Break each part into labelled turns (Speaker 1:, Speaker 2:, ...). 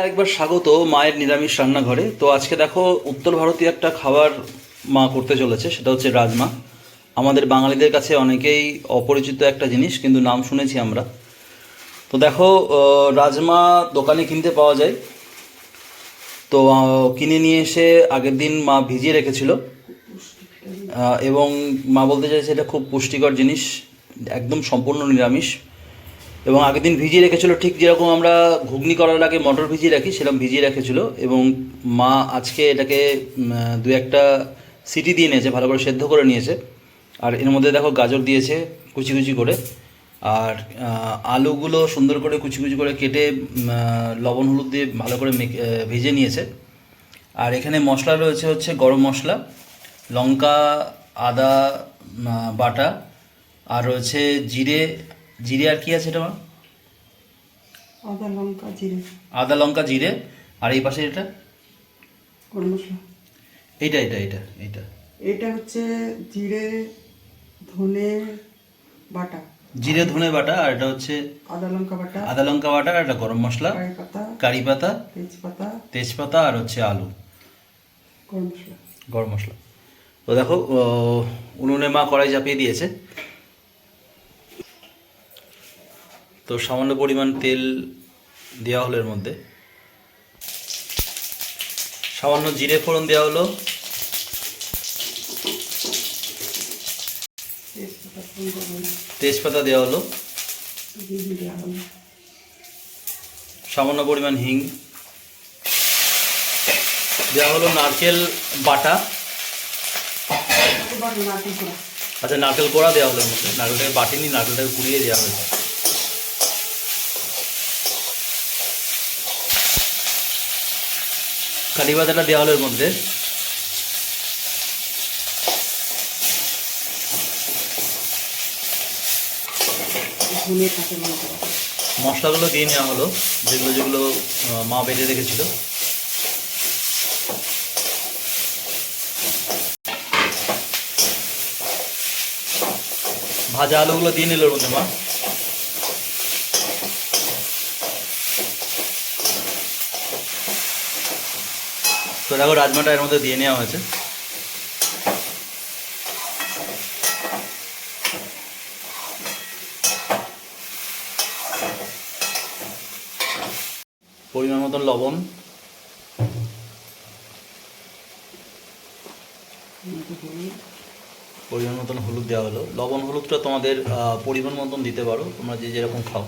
Speaker 1: আরেকবার স্বাগত মায়ের নিরামিষ রান্নাঘরে। তো আজকে দেখো উত্তর ভারতীয় একটা খাবার মা করতে চলেছে, সেটা হচ্ছে রাজমা। আমাদের বাঙালিদের কাছে অনেকেই অপরিচিত একটা জিনিস, কিন্তু নাম শুনেছি আমরা। তো দেখো, রাজমা দোকানে কিনতে পাওয়া যায়। তো কিনে নিয়ে এসে আগের দিন মা ভিজিয়ে রেখেছিল, এবং মা বলতে চাইছে এটা খুব পুষ্টিকর জিনিস, একদম সম্পূর্ণ নিরামিষ। এবং আগের দিন ভিজিয়ে রেখেছিল, ঠিক যেরকম আমরা ঘুগনি করার আগে মটর ভিজিয়ে রাখি সেরকম ভিজিয়ে রেখেছিল। এবং মা আজকে এটাকে দু একটা সিটি দিয়ে নিয়েছে, ভালো করে সেদ্ধ করে নিয়েছে। আর এর মধ্যে দেখো গাজর দিয়েছে কুচি কুচি করে, আর আলুগুলো সুন্দর করে কুচি কুচি করে কেটে লবণ হলুদ দিয়ে ভালো করে ভেজে নিয়েছে। আর এখানে মশলা রয়েছে হচ্ছে গরম মশলা, লঙ্কা, আদা বাটা, আর রয়েছে জিরে। জিরে আর কি আছে এটা মা?
Speaker 2: আদা লঙ্কা জিরে।
Speaker 1: আদা লঙ্কা জিরে। আর এই পাশে এটা
Speaker 2: গরম মশলা।
Speaker 1: এইটা এটা এটা এইটা
Speaker 2: এটা হচ্ছে জিরে ধনে বাটা।
Speaker 1: জিরে ধনে বাটা। আর এটা হচ্ছে
Speaker 2: আদা লঙ্কা বাটা।
Speaker 1: আদা লঙ্কা বাটা। আর এটা গরম মশলা,
Speaker 2: কারি পাতা,
Speaker 1: কারি পাতা,
Speaker 2: তেজপাতা,
Speaker 1: তেজপাতা, আর হচ্ছে আলু,
Speaker 2: গরম মশলা।
Speaker 1: গরম মশলা। তো দেখো, উনুনে মা কড়াই চাপিয়ে দিয়েছে। তো সামান্য পরিমাণ তেল দেওয়া হলো, এর মধ্যে সামান্য জিরে ফোড়ন দেওয়া হলো, তেজপাতা দেওয়া হলো, সামান্য পরিমাণ হিং দেওয়া হলো, নারকেল বাটা, আচ্ছা নারকেল কোড়া দেওয়া হলো এর মধ্যে। নারকেলটাকে বাটিনি, নারকেলটাকে কুড়িয়ে দেওয়া হয়েছে। কারি পাতাটা দেওয়া হলো এর মধ্যে। মশলাগুলো দিয়ে নেওয়া হলো, যেগুলো যেগুলো মা বেটে রেখেছিল। ভাজা আলুগুলো দিয়ে নিল এর মধ্যে মা। তো দেখো রাজমাটা এর মধ্যে দিয়ে নেওয়া হয়েছে। পরিমাণ মতন লবণ, পরিমাণ মতন হলুদ দেওয়া হলো। লবণ হলুদটা তোমাদের পরিমাণ মতন দিতে পারো, তোমরা যে যেরকম খাও।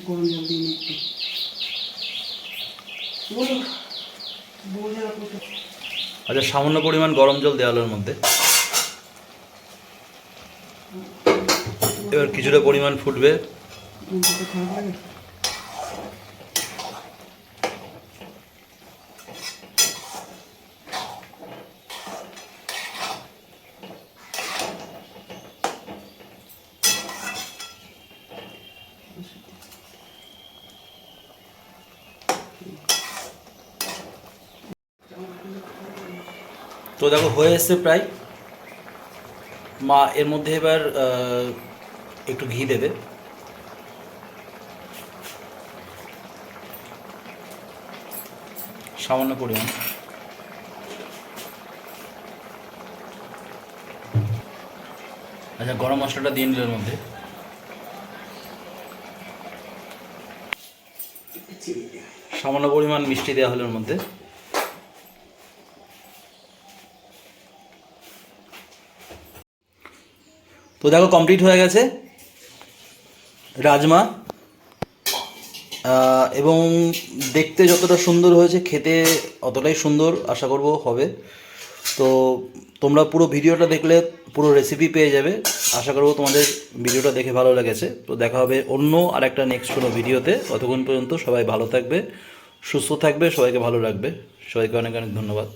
Speaker 2: গরম জল দিয়ে
Speaker 1: আচ্ছা, সামান্য পরিমাণ গরম জল দেওয়া হলো এর মধ্যে। এবার কিছুটা পরিমাণ ফুটবে। তো দেখো হয়ে এসছে প্রায়। মা এর মধ্যে এবার একটু ঘি দেবে। সামান্য পরিমাণ। আচ্ছা, গরম মশলাটা দিয়ে নিল এর মধ্যে। সামান্য পরিমাণ মিষ্টি দেওয়া হলো এর মধ্যে। তো দেখো কমপ্লিট হয়ে গেছে রাজমা। এবং দেখতে যতটা সুন্দর হয়েছে, খেতে অতটাই সুন্দর আশা করব হবে। তো তোমরা পুরো ভিডিওটা দেখলে পুরো রেসিপি পেয়ে যাবে। আশা করব তোমাদের ভিডিওটা দেখে ভালো লেগেছে। তো দেখা হবে অন্য আর একটা নেক্সট কোনো ভিডিওতে। ততক্ষণ পর্যন্ত সবাই ভালো থাকবে, সুস্থ থাকবে, সবাইকে ভালো রাখবে। সবাইকে অনেক অনেক ধন্যবাদ।